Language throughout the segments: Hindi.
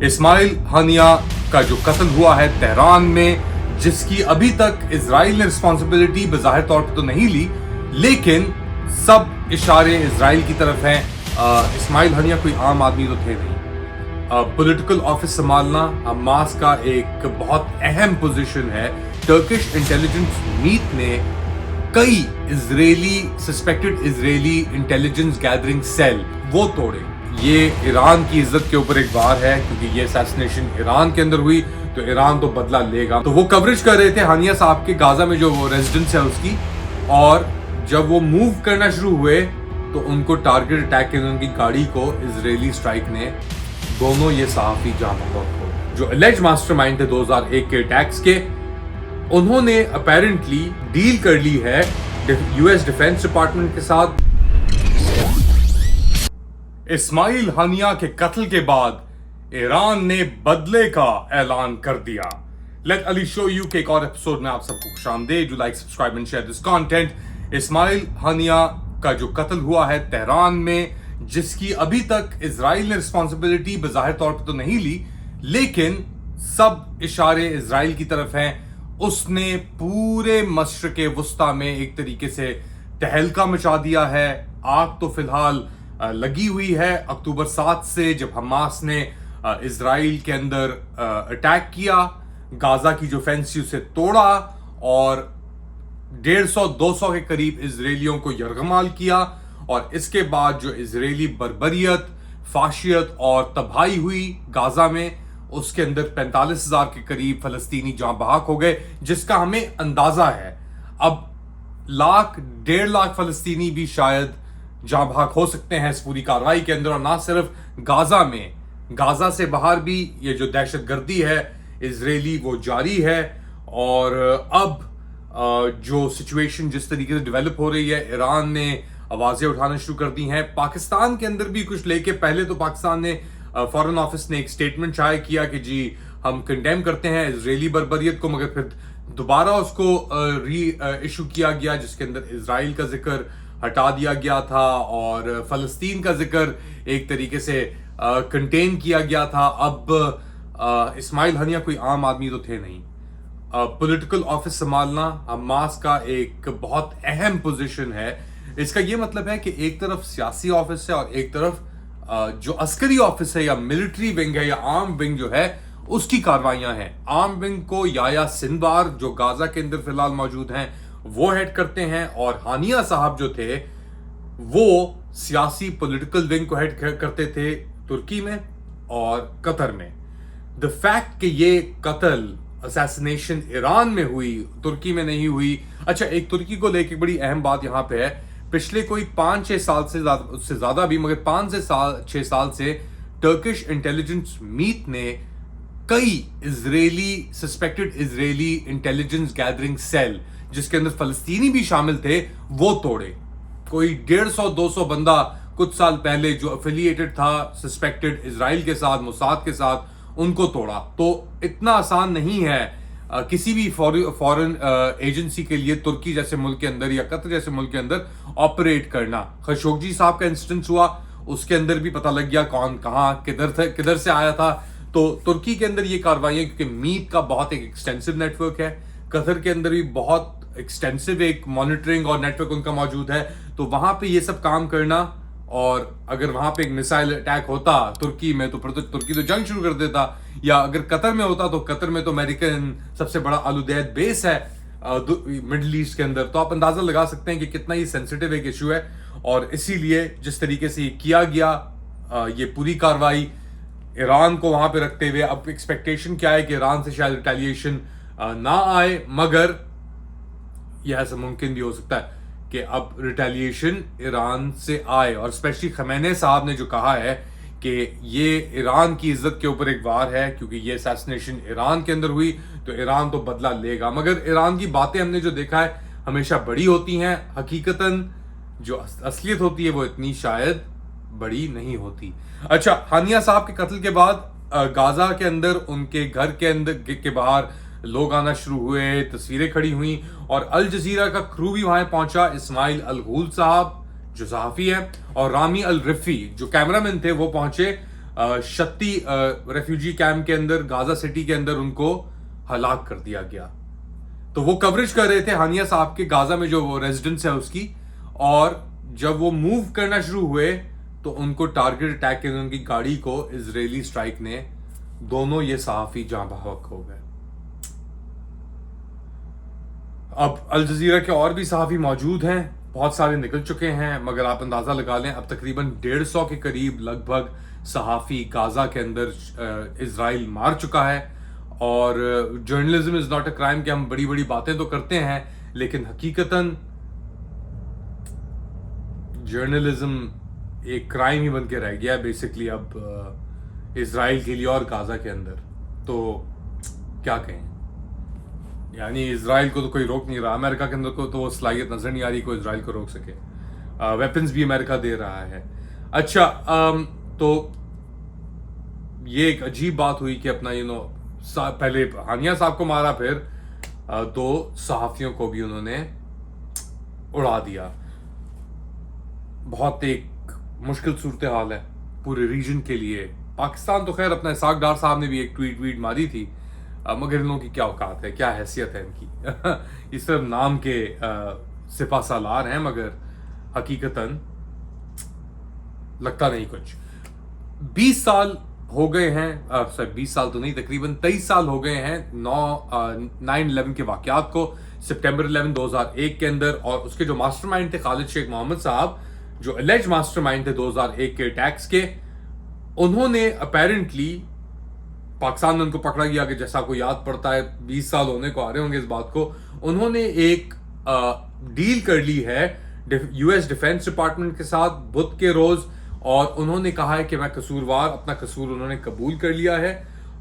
इस्माइल हानिया का जो कत्ल हुआ है तेहरान में, जिसकी अभी तक इजराइल ने रिस्पॉन्सिबिलिटी बज़ाहिर तौर पर तो नहीं ली, लेकिन सब इशारे इजराइल की तरफ हैं। इस्माइल हानिया कोई आम आदमी तो थे नहीं। पॉलिटिकल ऑफिस संभालना हमास का एक बहुत अहम पोजीशन है। टर्किश इंटेलिजेंस मीट ने कई suspected Israeli intelligence gathering cell वो तोड़े। ये ईरान की इज्जत के ऊपर एक वार है, क्योंकि ये असैसिनेशन ईरान के अंदर हुई तो ईरान तो बदला लेगा। तो वो कवरेज कर रहे थे हानिया साहब के गाजा में जो वो रेजिडेंस है उसकी, और जब वो मूव करना शुरू हुए तो उनको टारगेट अटैक के उनकी गाड़ी को इजरायली स्ट्राइक ने दोनों ये सहाफी जामा को जो एलिज मास्टरमाइंड थे 2001 के अटैक्स के, उन्होंने अपेरेंटली डील कर ली है यूएस डिफेंस डिपार्टमेंट के साथ। इस्माइल हानिया के कत्ल के बाद ईरान ने बदले का ऐलान कर दिया। लेट अली शो यू के एक और एपिसोड में आप सबको खुशामदीद। Do like, subscribe and share this content. Ismail Haniyeh का जो कत्ल हुआ है तेहरान में, जिसकी अभी तक इजराइल ने रिस्पॉन्सिबिलिटी बज़ाहिर तौर पर तो नहीं ली, लेकिन सब इशारे इजराइल की तरफ हैं। उसने पूरे मशरिक़ वुस्ता में एक तरीके से तहलका मचा दिया है। आग तो फिलहाल लगी हुई है अक्टूबर 7 से, जब हमास ने इजराइल के अंदर अटैक किया, गाजा की जो फेंस थी उसे तोड़ा और 150-200 के करीब इजरायलियों को यरगमाल किया। और इसके बाद जो इजरायली बर्बरियत, फाशियत और तबाही हुई गाजा में, उसके अंदर 45,000 के करीब फलस्तीनी जाँ बहक हो गए, जिसका हमें अंदाजा है अब 1.5 लाख फलस्तीनी भी शायद जाँ बहक हो सकते हैं इस पूरी कार्रवाई के अंदर। और ना सिर्फ गाजा में, गाजा से बाहर भी ये जो दहशतगर्दी है इजरायली वो जारी है। और अब जो सिचुएशन जिस तरीके से डेवलप हो रही है, ईरान ने आवाजें उठाना शुरू कर दी हैं। पाकिस्तान के अंदर भी कुछ लेके पहले तो पाकिस्तान ने फॉरेन ऑफिस ने एक स्टेटमेंट शाया किया कि जी हम कंडेम करते हैं इजरायली बर्बरियत को, मगर फिर दोबारा उसको री इशू किया गया, जिसके अंदर इजराइल का जिक्र हटा दिया गया था और फलस्तीन का जिक्र एक तरीके से कंटेन किया गया था। अब इस्माइल हानिया कोई आम आदमी तो थे नहीं। पॉलिटिकल ऑफिस संभालना हमास का एक बहुत अहम पोजीशन है। इसका ये मतलब है कि एक तरफ सियासी ऑफिस है और एक तरफ जो अस्करी ऑफिस है या मिलिट्री विंग है या आर्म विंग जो है उसकी कार्रवाइयां हैं। आर्म विंग को याया सिनवार जो गाजा के अंदर फिलहाल मौजूद हैं वो हेड करते हैं, और हानिया साहब जो थे वो सियासी पॉलिटिकल विंग को हेड करते थे तुर्की में और कतर में। द फैक्ट कि ये कत्ल असैसिनेशन ईरान में हुई, तुर्की में नहीं हुई। अच्छा, एक तुर्की को लेकर बड़ी अहम बात यहां पे है, पिछले कोई 5-6 साल से उससे ज्यादा भी, मगर 5 से 6 साल से टर्किश इंटेलिजेंस मीट ने कई suspected Israeli intelligence gathering cell, जिसके अंदर फलस्तीनी भी शामिल थे, वो तोड़े। कोई 150-200 बंदा कुछ साल पहले जो एफिलिएटेड था सस्पेक्टेड इजराइल के साथ, मोसाद के साथ, उनको तोड़ा। तो इतना आसान नहीं है किसी भी फॉरेन एजेंसी के लिए तुर्की जैसे मुल्क के अंदर या कतर जैसे मुल्क के अंदर ऑपरेट करना। खशोगी साहब का इंसिडेंस हुआ, उसके अंदर भी पता लग गया कौन कहां किधर से आया था। तो तुर्की के अंदर ये कार्रवाइयां, क्योंकि मीट का बहुत एक एक्सटेंसिव नेटवर्क है, कतर के अंदर भी बहुत एक्सटेंसिव एक मॉनिटरिंग और नेटवर्क उनका मौजूद है, तो वहां पे ये सब काम करना। और अगर वहां पे एक मिसाइल अटैक होता तुर्की में तो फिर तो तुर्की तो जंग शुरू कर देता, या अगर कतर में होता तो कतर में तो अमेरिकन सबसे बड़ा आलुदैद बेस है मिडिल ईस्ट के अंदर। तो आप अंदाजा लगा सकते हैं कि कितना ही सेंसिटिव एक इशू है। और इसीलिए जिस तरीके से ये किया गया, ये पूरी कार्रवाई ईरान को वहां पे रखते हुए, अब एक्सपेक्टेशन क्या है कि ईरान से शायद रिटेलिएशन ना आए, मगर यह ऐसा मुमकिन भी हो सकता है कि अब रिटेलिएशन ईरान से आए। और स्पेशली खमेनी साहब ने जो कहा है कि ये ईरान की इज्जत के ऊपर एक वार है, क्योंकि ये असैसिनेशन ईरान के अंदर हुई तो ईरान तो बदला लेगा। मगर ईरान की बातें हमने जो देखा है हमेशा बड़ी होती हैं, हकीकतन जो असलियत होती है वो इतनी शायद बड़ी नहीं होती। अच्छा, हानिया साहब के कत्ल के बाद गाजा के अंदर उनके घर के अंदर के बाहर लोग आना शुरू हुए, तस्वीरें खड़ी हुई, और अल जजीरा का क्रू भी वहां पहुंचा। इस्माइल अल गूल साहब जो सहाफी है और रामी अल रिफी जो कैमरामैन थे वो पहुंचे शक्ति रेफ्यूजी कैंप के अंदर गाजा सिटी के अंदर उनको हलाक कर दिया गया। तो वो कवरेज कर रहे थे हानिया साहब के गाजा में जो वो रेजिडेंस है उसकी, और जब वो मूव करना शुरू हुए तो उनको टारगेट अटैक के उनकी गाड़ी को इजरायली स्ट्राइक ने, दोनों ये सहाफी जाँ बहक हो गए। अब अल जजीरा के और भी सहाफी मौजूद हैं, बहुत सारे निकल चुके हैं, मगर आप अंदाजा लगा लें अब तकरीबन 150 के करीब लगभग सहाफी गाजा के अंदर इजराइल मार चुका है। और journalism is not a crime कि हम बड़ी बड़ी बातें तो करते हैं, लेकिन हकीकतन जर्नलिज्म एक क्राइम ही बन के रह गया है बेसिकली अब इजराइल के लिए और गाजा के अंदर। तो क्या कहें, यानी इजराइल को तो कोई रोक नहीं रहा, अमेरिका के अंदर को तो वो सलाहियत नजर नहीं आ रही कोई इजराइल को रोक सके। वेपन्स भी अमेरिका दे रहा है। अच्छा, तो ये एक अजीब बात हुई कि अपना पहले हानिया साहब को मारा, फिर दो सहाफियों को भी उन्होंने उड़ा दिया। बहुत एक मुश्किल सूरत हाल है पूरे रीजन के लिए। पाकिस्तान तो खैर अपना इसाक डार साहब ने भी एक ट्वीट मारी थी, मगर इन लोगों की क्या औकात है, क्या हैसियत है इनकी। इस सिर्फ नाम के सिपा सालार हैं, मगर हकीकतन लगता नहीं कुछ। 20 साल हो गए हैं, सॉरी 20 साल तो नहीं, तकरीबन 23 साल हो गए हैं 9/11 के वाकयात को, सितंबर 11 2001 के अंदर। और उसके जो मास्टरमाइंड थे खालिद शेख मोहम्मद साहब, जो एलिज मास्टरमाइंड थे 2001 के अटैक्स के, उन्होंने अपेरेंटली पाकिस्तान में उनको पकड़ा गया कि जैसा आपको याद पड़ता है 20 साल होने को आ रहे होंगे इस बात को, उन्होंने एक डील कर ली है यूएस डिफेंस डिपार्टमेंट के साथ बुध के रोज, और उन्होंने कहा है कि मैं कसूरवार, अपना कसूर उन्होंने कबूल कर लिया है,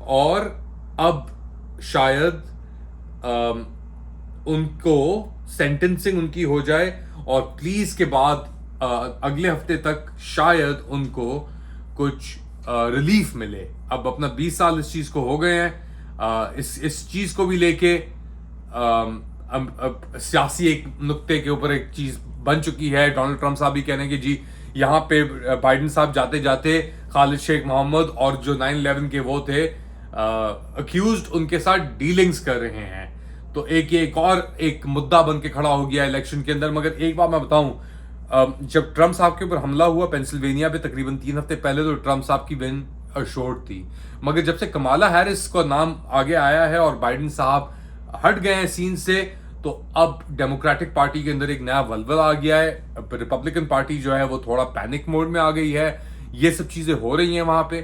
और अब शायद उनको सेंटेंसिंग उनकी हो जाए, और प्लीज के बाद अगले हफ्ते तक शायद उनको कुछ रिलीफ मिले। अब अपना 20 साल इस चीज को हो गए हैं। इस चीज को भी लेके सियासी एक नुक्ते के ऊपर एक चीज बन चुकी है। डोनाल्ड ट्रंप साहब भी कह रहे हैं कि जी यहाँ पे बाइडेन साहब जाते जाते खालिद शेख मोहम्मद और जो 9/11 के वो थे अक्यूज्ड, उनके साथ डीलिंग्स कर रहे हैं। तो एक और एक मुद्दा बन के खड़ा हो गया इलेक्शन के अंदर। मगर एक बात मैं बताऊं, जब ट्रंप साहब के ऊपर हमला हुआ पेंसिल्वेनिया पे तकरीबन 3 हफ्ते पहले, तो ट्रंप साहब की विन अशोर्ड थी। मगर जब से कमाला हैरिस का नाम आगे आया है और बाइडेन साहब हट गए हैं सीन से, तो अब डेमोक्रेटिक पार्टी के अंदर एक नया वलवला आ गया है। रिपब्लिकन पार्टी जो है वो थोड़ा पैनिक मोड में आ गई है। ये सब चीजें हो रही हैं वहां पे।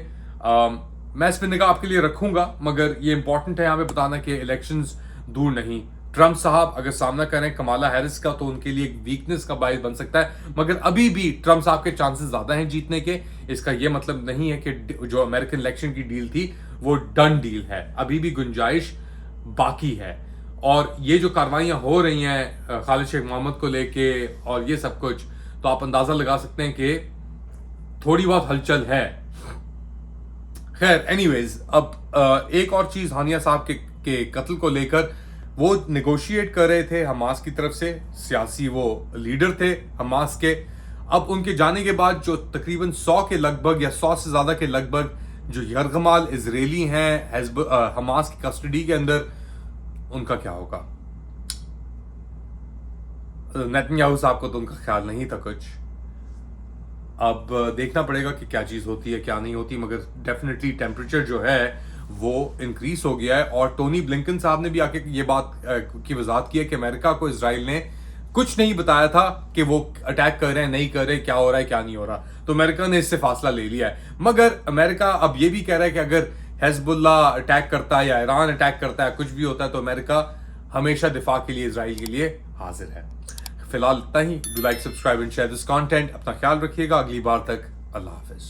मैं इस पर निगाह आपके लिए रखूंगा, मगर ये इंपॉर्टेंट है यहाँ पे बताना कि इलेक्शंस दूर नहीं। ट्रंप साहब अगर सामना करें कमाला हैरिस का, तो उनके लिए एक वीकनेस का बायस बन सकता है। मगर अभी भी ट्रंप साहब के चांसेस ज्यादा हैं जीतने के। इसका यह मतलब नहीं है कि जो अमेरिकन इलेक्शन की डील थी वो डन डील है, अभी भी गुंजाइश बाकी है। और ये जो कार्रवाइयां हो रही हैं खालिद शेख मोहम्मद को लेके और ये सब कुछ, तो आप अंदाजा लगा सकते हैं कि थोड़ी बहुत हलचल है। खैर एनीवेज, अब एक और चीज हानिया साहब के कत्ल को लेकर, वो नेगोशिएट कर रहे थे हमास की तरफ से, सियासी वो लीडर थे हमास के। अब उनके जाने के बाद जो तकरीबन 100 के लगभग या 100 से ज्यादा के लगभग जो यरगमाल इजरायली हैं हमास की कस्टडी के अंदर, उनका क्या होगा? नेतन्याहू साहब को तो उनका ख्याल नहीं था कुछ। अब देखना पड़ेगा कि क्या चीज होती है क्या नहीं होती, मगर डेफिनेटली टेम्परेचर जो है वो इंक्रीज हो गया है। और टोनी ब्लिंकन साहब ने भी आके ये बात की वजाहत की है कि अमेरिका को इजराइल ने कुछ नहीं बताया था कि वो अटैक कर रहे हैं नहीं कर रहे, क्या हो रहा है क्या नहीं हो रहा। तो अमेरिका ने इससे फासला ले लिया है। मगर अमेरिका अब ये भी कह रहा है कि अगर हिजबुल्ला अटैक करता है या ईरान अटैक करता है, कुछ भी होता है, तो अमेरिका हमेशा दिफा के लिए इजराइल के लिए हाजिर है। फिलहाल इतना ही। Do like, subscribe and share this content. अपना ख्याल रखिएगा। अगली बार तक अल्लाह हाफिज।